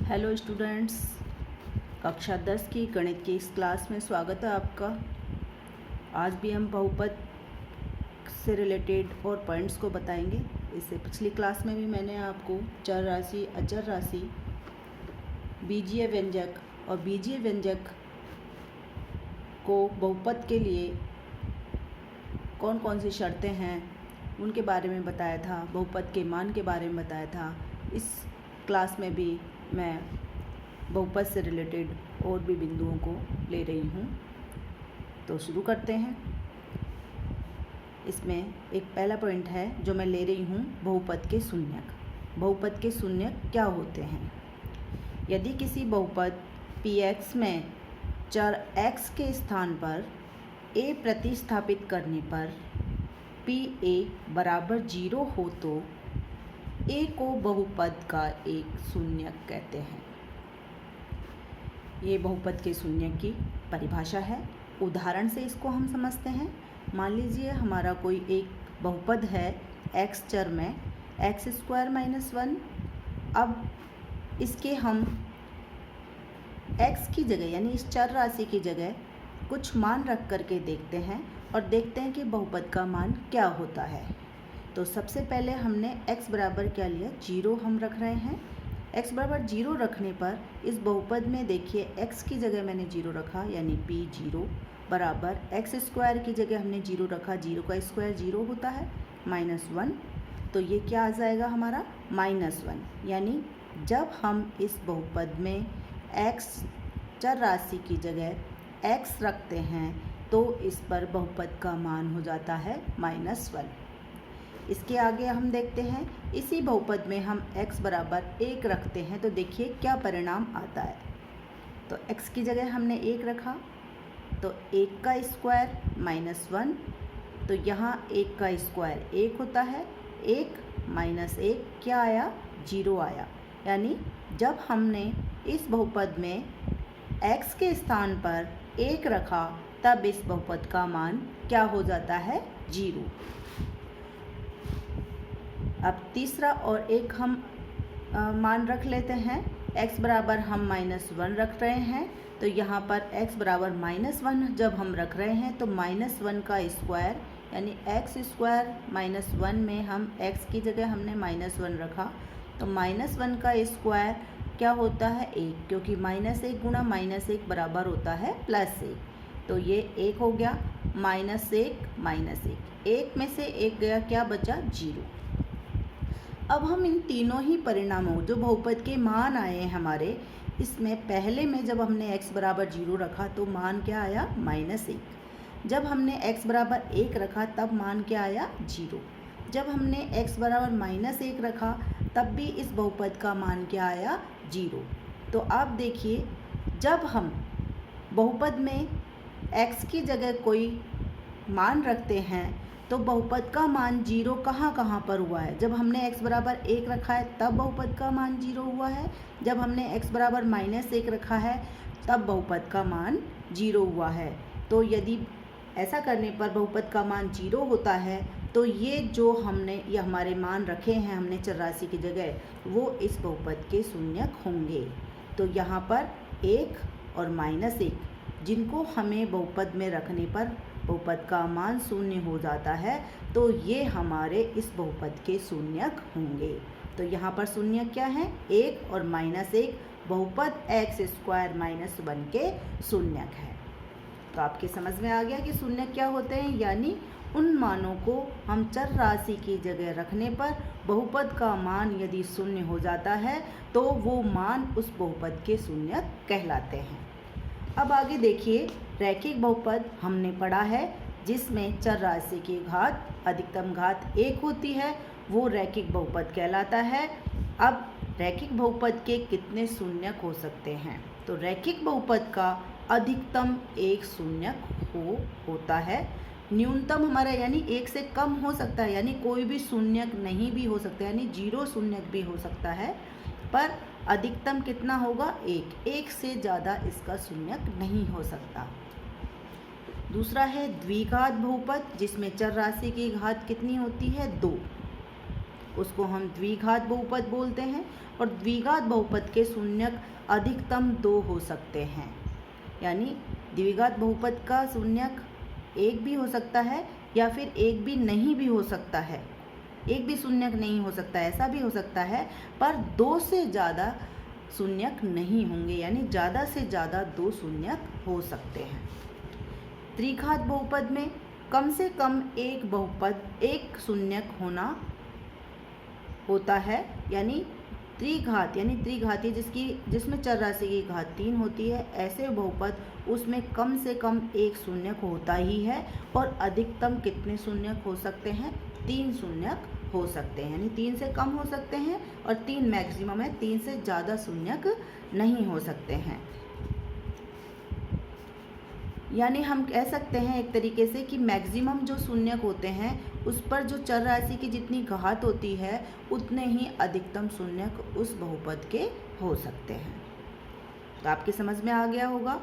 Hello students, कक्षा 10 की गणित की इस क्लास में स्वागत है आपका। आज भी हम बहुपद से रिलेटेड और पॉइंट्स को बताएंगे। इससे पिछली क्लास में भी मैंने आपको चर राशि, अचर राशि, बीजीय व्यंजक और बीजीय व्यंजक को बहुपद के लिए कौन कौन सी शर्तें हैं उनके बारे में बताया था, बहुपद के मान के बारे में बताया था। इस क्लास में भी मैं बहुपद से रिलेटेड और भी बिंदुओं को ले रही हूँ। तो शुरू करते हैं। इसमें एक पहला पॉइंट है जो मैं ले रही हूँ, बहुपद के शून्यक। बहुपद के शून्यक क्या होते हैं? यदि किसी बहुपद Px में चर x के स्थान पर a प्रतिस्थापित करने पर Pa बराबर 0 हो तो a को बहुपद का एक शून्यक कहते हैं। ये बहुपद के शून्यक की परिभाषा है। उदाहरण से इसको हम समझते हैं। मान लीजिए हमारा कोई एक बहुपद है x चर में x² - 1। अब इसके हम x की जगह यानी इस चर राशि की जगह कुछ मान रख करके देखते हैं और देखते हैं कि बहुपद का मान क्या होता है। तो सबसे पहले हमने x बराबर क्या लिया, 0 हम रख रहे हैं। x बराबर 0 रखने पर इस बहुपद में देखिए x की जगह मैंने 0 रखा यानी P0 बराबर x² की जगह हमने 0 रखा, 0 का स्क्वायर 0 होता है, -1। तो ये क्या आ जाएगा हमारा -1। यानी जब हम इस बहुपद में x चर राशि की जगह x रखते हैं तो इस पर बहुपद का मान हो जाता है -1। इसके आगे हम देखते हैं, इसी बहुपद में हम x बराबर 1 रखते हैं तो देखिए क्या परिणाम आता है। तो x की जगह हमने 1 रखा तो 1 का स्क्वायर -1, तो यहाँ 1 का स्क्वायर 1 होता है, 1 - 1 क्या आया, 0 आया। यानी जब हमने इस बहुपद में x के स्थान पर 1 रखा तब इस बहुपद का मान क्या हो जाता है, 0। अब तीसरा और एक हम मान रख लेते हैं। x बराबर हम -1 रख रहे हैं तो यहाँ पर x बराबर -1 जब हम रख रहे हैं तो -1 का स्क्वायर यानी x² -1 में हम x की जगह हमने -1 रखा तो -1 का स्क्वायर क्या होता है, 1, क्योंकि -1 गुणा -1 बराबर होता है +1। तो ये 1 हो गया, -1 1 में से 1 गया, क्या बचा, 0। अब हम इन तीनों ही परिणामों जो बहुपद के मान आए हैं हमारे, इसमें पहले में जब हमने x बराबर 0 रखा तो मान क्या आया, -1। जब हमने x बराबर 1 रखा तब मान क्या आया, 0। जब हमने x बराबर -1 रखा तब भी इस बहुपद का मान क्या आया, 0। तो आप देखिए जब हम बहुपद में x की जगह कोई मान रखते हैं तो बहुपद का मान 0 कहाँ पर हुआ है। जब हमने x बराबर 1 रखा है तब बहुपद का मान 0 हुआ है, जब हमने x बराबर -1 रखा है तब बहुपद का मान 0 हुआ है। तो यदि ऐसा करने पर बहुपद का मान 0 होता है तो ये जो हमने ये हमारे मान रखे हैं हमने चर राशि की जगह, वो इस बहुपद के शून्यक होंगे। तो यहाँ पर 1 और -1 जिनको हमें बहुपद में रखने पर बहुपद का मान 0 हो जाता है तो ये हमारे इस बहुपद के शून्यक होंगे। तो यहाँ पर शून्यक क्या है, 1 और -1 बहुपद x² - 1 के शून्यक है। तो आपके समझ में आ गया कि शून्यक क्या होते हैं, यानी उन मानों को हम चर राशि की जगह रखने पर बहुपद का मान यदि 0 हो जाता है तो वो मान उस बहुपद के शून्यक कहलाते हैं। अब आगे देखिए, रैखिक बहुपद हमने पढ़ा है जिसमें चर राशि की घात अधिकतम घात 1 होती है, वो रैखिक बहुपद कहलाता है। अब रैखिक बहुपद के कितने शून्यक हो सकते हैं? तो रैखिक बहुपद का अधिकतम एक शून्यक होता है, न्यूनतम हमारा यानी 1 से कम हो सकता है, यानी कोई भी शून्यक नहीं भी हो सकता, यानी 0 शून्यक भी हो सकता है, पर अधिकतम कितना होगा, 1 से ज़्यादा इसका शून्यक नहीं हो सकता। दूसरा है द्विघात बहुपद जिसमें चर राशि की घात कितनी होती है, 2। उसको हम द्विघात बहुपद बोलते हैं। और द्विघात बहुपद के शून्यक अधिकतम 2 हो सकते हैं, यानी द्विघात बहुपद का शून्यक 1 भी हो सकता है या फिर 1 भी नहीं भी हो सकता है, 1 भी शून्यक नहीं हो सकता, ऐसा भी हो सकता है, पर 2 से ज़्यादा शून्यक नहीं होंगे, यानी ज़्यादा से ज़्यादा 2 शून्यक हो सकते हैं। त्रिघात बहुपद में कम से कम एक बहुपद एक शून्यक होना होता है, यानी त्रिघात यानी त्रिघाती जिसमें चर राशि की घात 3 होती है, ऐसे बहुपद उसमें कम से कम एक शून्यक होता ही है। और अधिकतम कितने शून्यक हो सकते हैं? 3 शून्यक हो सकते हैं, यानी 3 से कम हो सकते हैं और 3 मैक्सिमम है, 3 से ज़्यादा शून्यक नहीं हो सकते हैं। यानी हम कह सकते हैं एक तरीके से कि मैक्सिमम जो शून्यक होते हैं उस पर जो चर राशि की जितनी घात होती है उतने ही अधिकतम शून्यक उस बहुपद के हो सकते हैं। तो आपकी समझ में आ गया होगा।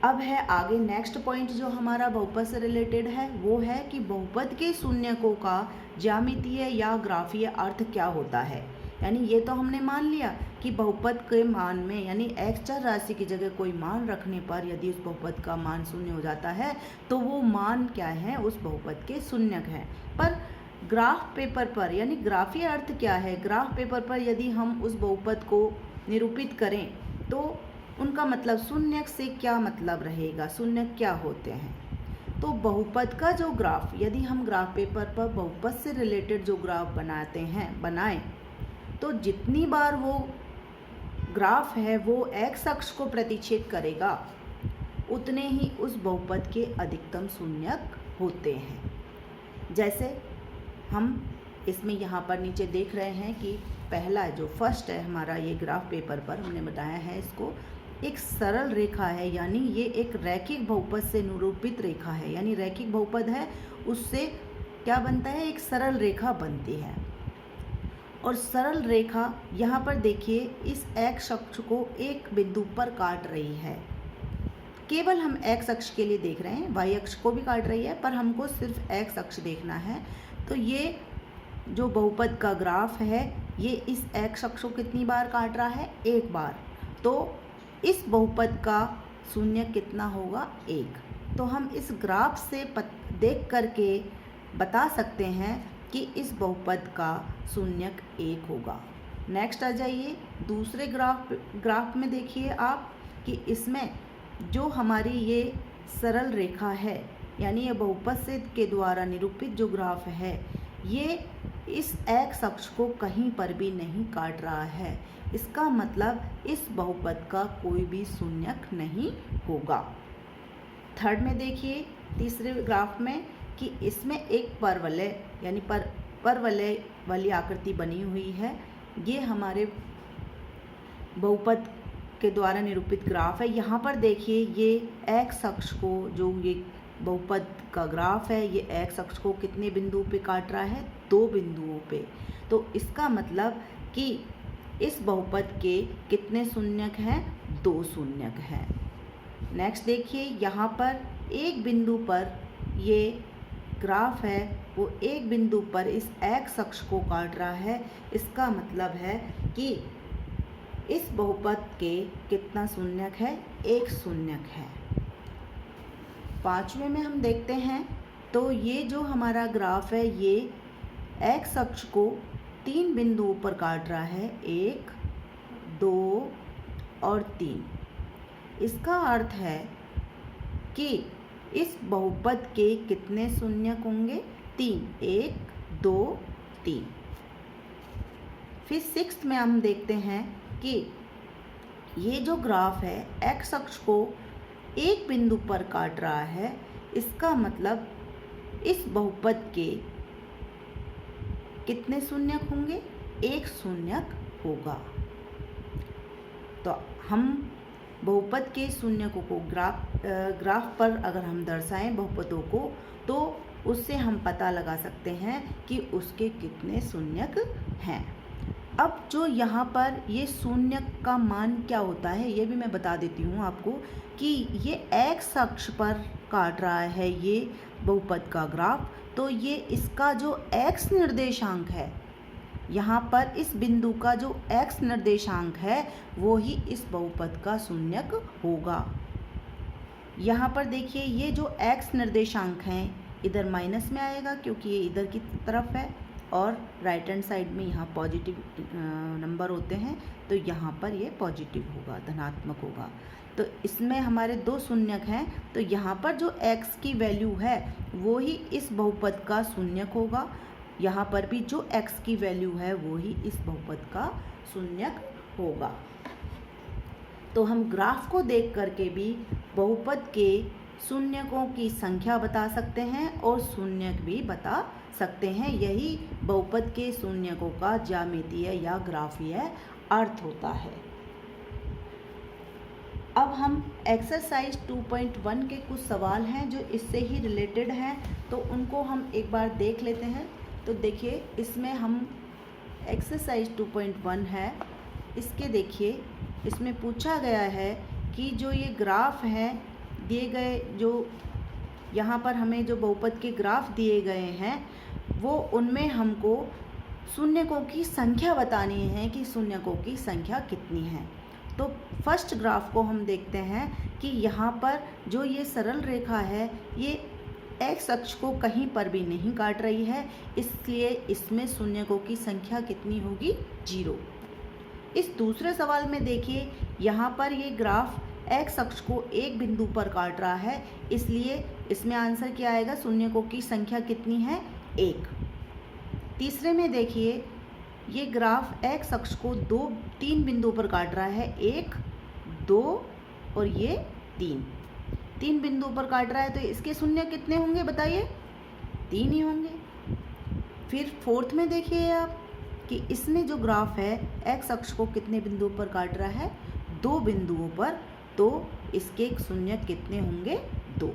अब है आगे नेक्स्ट पॉइंट जो हमारा बहुपद से रिलेटेड है, वो है कि बहुपद के शून्यकों का ज्यामितीय या ग्राफीय अर्थ क्या होता है। यानी ये तो हमने मान लिया कि बहुपद के मान में यानी x चर राशि की जगह कोई मान रखने पर यदि उस बहुपद का मान शून्य हो जाता है तो वो मान क्या है? उस बहुपद के शून्यक हैं। पर ग्राफ पेपर पर यानी ग्राफीय अर्थ क्या है? ग्राफ पेपर पर यदि हम उस बहुपद को निरूपित करें तो उनका मतलब शून्यक से क्या मतलब रहेगा, शून्यक क्या होते हैं। तो बहुपद का जो ग्राफ, यदि हम ग्राफ पेपर पर बहुपद से रिलेटेड जो ग्राफ बनाएं तो जितनी बार वो ग्राफ है वो x अक्ष को प्रतिच्छेद करेगा उतने ही उस बहुपद के अधिकतम शून्यक होते हैं। जैसे हम इसमें यहाँ पर नीचे देख रहे हैं कि पहला जो फर्स्ट है हमारा ये ग्राफ पेपर पर हमने बताया है, इसको एक सरल रेखा है, यानी ये एक रैखिक बहुपद से निरूपित रेखा है। यानी रैखिक बहुपद है उससे क्या बनता है? एक सरल रेखा बनती है। और सरल रेखा यहाँ पर देखिए इस x अक्ष को एक बिंदु पर काट रही है। केवल हम x अक्ष के लिए देख रहे हैं, y अक्ष को भी काट रही है, पर हमको सिर्फ x अक्ष देखना है। तो ये जो बहुपद का ग्राफ है ये इस x अक्ष को कितनी बार काट रहा है? 1 बार। तो इस बहुपद का शून्य कितना होगा? 1। तो हम इस ग्राफ से देख करके बता सकते हैं कि इस बहुपद का शून्यक 1 होगा। नेक्स्ट आ जाइए दूसरे ग्राफ में देखिए आप कि इसमें जो हमारी ये सरल रेखा है यानी ये बहुपद से के द्वारा निरूपित जो ग्राफ है ये इस x अक्ष को कहीं पर भी नहीं काट रहा है। इसका मतलब इस बहुपद का कोई भी शून्यक नहीं होगा। थर्ड में देखिए तीसरे ग्राफ में कि इसमें एक परवलय यानी परवलय वाली आकृति बनी हुई है। ये हमारे बहुपद के द्वारा निरूपित ग्राफ है। यहाँ पर देखिए ये x अक्ष को, जो ये बहुपद का ग्राफ है, ये x अक्ष को कितने बिंदु पे काट रहा है? 2 बिंदुओं पे। तो इसका मतलब कि इस बहुपद के कितने शून्यक हैं? 2 शून्यक हैं। नेक्स्ट देखिए यहाँ पर एक बिंदु पर ये ग्राफ है वो एक बिंदु पर इस x अक्ष को काट रहा है। इसका मतलब है कि इस बहुपद के कितना शून्यक है? 1 शून्यक है। पांचवें में हम देखते हैं तो ये जो हमारा ग्राफ है ये x अक्ष को 3 बिंदुओं पर काट रहा है, 1, 2 और 3। इसका अर्थ है कि इस बहुपद के कितने शून्यक होंगे? 3, 1, 2, 3। फिर 6th में हम देखते हैं कि ये जो ग्राफ है x अक्ष को एक बिंदु पर काट रहा है। इसका मतलब इस बहुपद के कितने शून्यक होंगे? 1 शून्यक होगा। तो हम बहुपद के शून्यकों को ग्राफ पर अगर हम दर्शाएं बहुपदों को तो उससे हम पता लगा सकते हैं कि उसके कितने शून्यक हैं। अब जो यहाँ पर ये शून्यक का मान क्या होता है ये भी मैं बता देती हूँ आपको कि ये x अक्ष पर काट रहा है ये बहुपद का ग्राफ। तो ये इसका जो x निर्देशांक है यहाँ पर इस बिंदु का जो x निर्देशांक है वो ही इस बहुपद का शून्यक होगा। यहाँ पर देखिए ये जो x निर्देशांक हैं इधर माइनस में आएगा क्योंकि ये इधर की तरफ है और राइट हैंड साइड में यहाँ पॉजिटिव नंबर होते हैं, तो यहाँ पर ये पॉजिटिव होगा, धनात्मक होगा। तो इसमें हमारे दो शून्यक हैं, तो यहाँ पर जो x की वैल्यू है वो ही इस बहुपद का शून्यक होगा। यहाँ पर भी जो x की वैल्यू है वो ही इस बहुपद का शून्यक होगा। तो हम ग्राफ को देख करके भी बहुपद के शून्यकों की संख्या बता सकते हैं और शून्यक भी बता सकते हैं। यही बहुपद के शून्यकों का ज्यामितीय या ग्राफीय अर्थ होता है। अब हम एक्सरसाइज 2.1 के कुछ सवाल हैं जो इससे ही रिलेटेड हैं, तो उनको हम एक बार देख लेते हैं। तो देखिए इसमें हम एक्सरसाइज 2.1 है, इसके देखिए इसमें पूछा गया है कि जो ये ग्राफ है दिए गए, जो यहाँ पर हमें जो बहुपद के ग्राफ दिए गए हैं वो उनमें हमको शून्यकों की संख्या बतानी है कि शून्यकों की संख्या कितनी है। तो फर्स्ट ग्राफ को हम देखते हैं कि यहाँ पर जो ये सरल रेखा है ये एक्स अक्ष को कहीं पर भी नहीं काट रही है, इसलिए इसमें शून्यकों की संख्या कितनी होगी? 0। इस दूसरे सवाल में देखिए यहाँ पर ये ग्राफ एक्स अक्ष को एक बिंदु पर काट रहा है, इसलिए इसमें आंसर क्या आएगा? शून्यकों की संख्या कितनी है? 1। तीसरे में देखिए ये ग्राफ एक्स अक्ष को 3 बिंदु पर काट रहा है, 1, 2 और ये 3 बिंदु पर काट रहा है, तो इसके शून्य कितने होंगे बताइए? 3 ही होंगे। फिर फोर्थ में देखिए आप कि इसमें जो ग्राफ है एक्स अक्ष को कितने बिंदुओं पर काट रहा है? 2 बिंदुओं पर, तो इसके शून्य कितने होंगे? 2।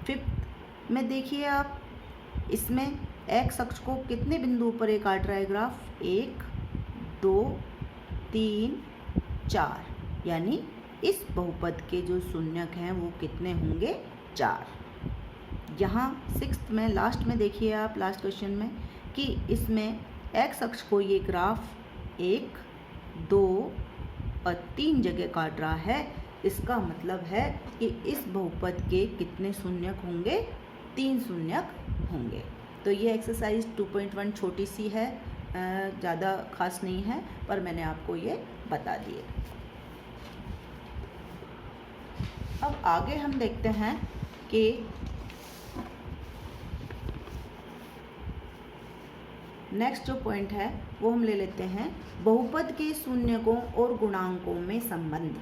फिफ्थ में देखिए आप इसमें एक्स अक्ष को कितने बिंदुओं पर ये काट रहा है ग्राफ? 1, 2, 3, 4, यानी इस बहुपद के जो शून्यक हैं वो कितने होंगे? 4। यहाँ सिक्स्थ में लास्ट में देखिए आप लास्ट क्वेश्चन में कि इसमें एक्स अक्ष को ये ग्राफ 1, 2 और 3 जगह काट रहा है, इसका मतलब है कि इस बहुपद के कितने शून्यक होंगे? 3 शून्यक होंगे। तो ये एक्सरसाइज 2.1 छोटी सी है, ज़्यादा खास नहीं है, पर मैंने आपको ये बता दिए। अब आगे हम देखते हैं कि नेक्स्ट जो पॉइंट है वो हम ले लेते हैं बहुपद के शून्यकों और गुणांकों में संबंध।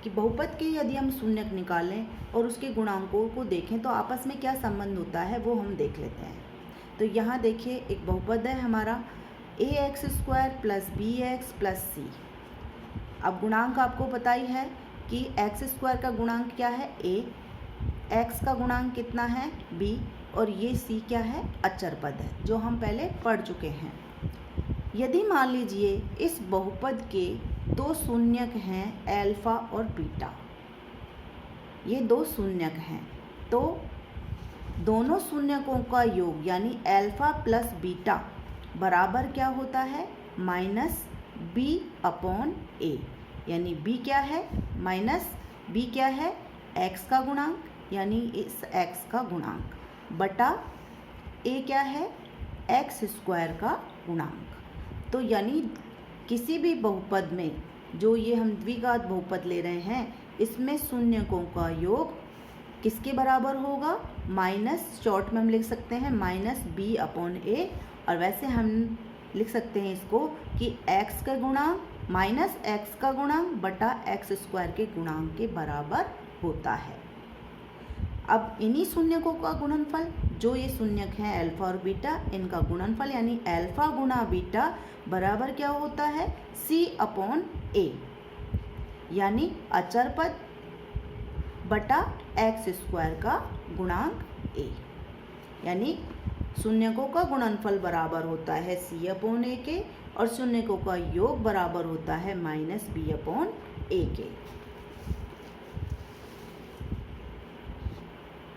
कि बहुपद के यदि हम शून्यक निकालें और उसके गुणांकों को देखें तो आपस में क्या संबंध होता है वो हम देख लेते हैं। तो यहाँ देखिए एक बहुपद है हमारा ax² + bx + c। अब गुणांक आपको पता ही है कि x² का गुणांक क्या है? a, x का गुणांक कितना है? b, और ये c क्या है? अचर पद है, जो हम पहले पढ़ चुके हैं। यदि मान लीजिए इस बहुपद के 2 शून्यक हैं अल्फा और बीटा, ये 2 शून्यक हैं, तो दोनों शून्यकों का योग यानी अल्फा + बीटा बराबर क्या होता है? -b/a, यानी b क्या है? -b क्या है? x का गुणांक, यानी इस x का गुणांक, बटा a क्या है? x² का गुणांक। तो यानी किसी भी बहुपद में जो ये हम द्विघात बहुपद ले रहे हैं, इसमें शून्यकों का योग किसके बराबर होगा? माइनस, शॉर्ट में हम लिख सकते हैं -b/a, और वैसे हम लिख सकते हैं इसको कि x का गुणांक माइनस x का गुणांक बटा x² के गुणांक के बराबर होता है। अब इन्हीं शून्यकों का गुणनफल, जो ये शून्यक हैं अल्फा और बीटा, इनका गुणनफल यानी अल्फा गुणा बीटा बराबर क्या होता है? c/a, यानी अचर पद बटा x² का गुणांक a, यानी शून्यकों का गुणनफल बराबर होता है c/a के और शून्यकों का योग बराबर होता है -b/a के।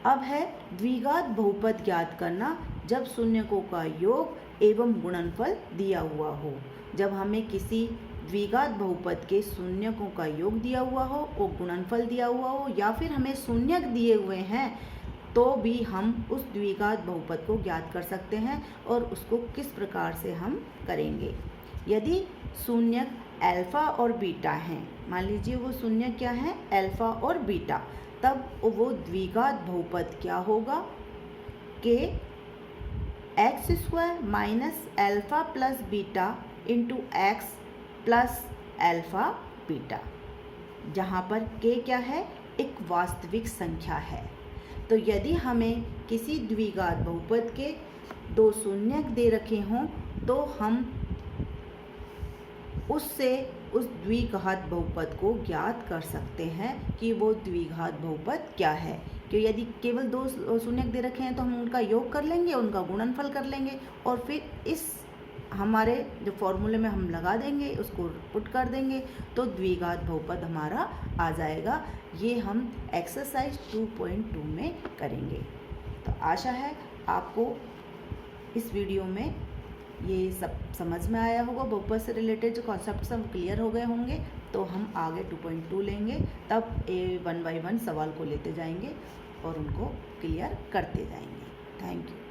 अब है द्विघात बहुपद ज्ञात करना जब शून्यकों का योग एवं गुणनफल दिया हुआ हो। जब हमें किसी द्विघात बहुपद के शून्यकों का योग दिया हुआ हो और गुणनफल दिया हुआ हो, या फिर हमें शून्यक दिए हुए हैं, तो भी हम उस द्विघात बहुपद को ज्ञात कर सकते हैं। और उसको किस प्रकार से हम करेंगे। यदि शून्यक अल्फ़ा और बीटा हैं, मान लीजिए वो शून्यक क्या है, अल्फ़ा और बीटा, तब वो द्विघात बहुपद क्या होगा कि x² minus alpha plus beta into x plus alpha beta, जहाँ पर k क्या है, एक वास्तविक संख्या है। तो यदि हमें किसी द्विघात बहुपद के दो शून्यक दे रखे हों, तो हम उससे उस द्विघात बहुपद को ज्ञात कर सकते हैं कि वो द्विघात बहुपद क्या है। कि यदि केवल दो शून्यक दे रखे हैं तो हम उनका योग कर लेंगे, उनका गुणनफल कर लेंगे और फिर इस हमारे जो फॉर्मूले में हम लगा देंगे, उसको पुट कर देंगे, तो द्विघात बहुपद हमारा आ जाएगा। ये हम एक्सरसाइज 2.2 में करेंगे। तो आशा है आपको इस वीडियो में ये सब समझ में आया होगा। बहुपद से रिलेटेड जो कॉन्सेप्ट सब क्लियर हो गए होंगे। तो हम आगे 2.2 लेंगे, तब 1 बाय 1 सवाल को लेते जाएंगे और उनको क्लियर करते जाएंगे। Thank you.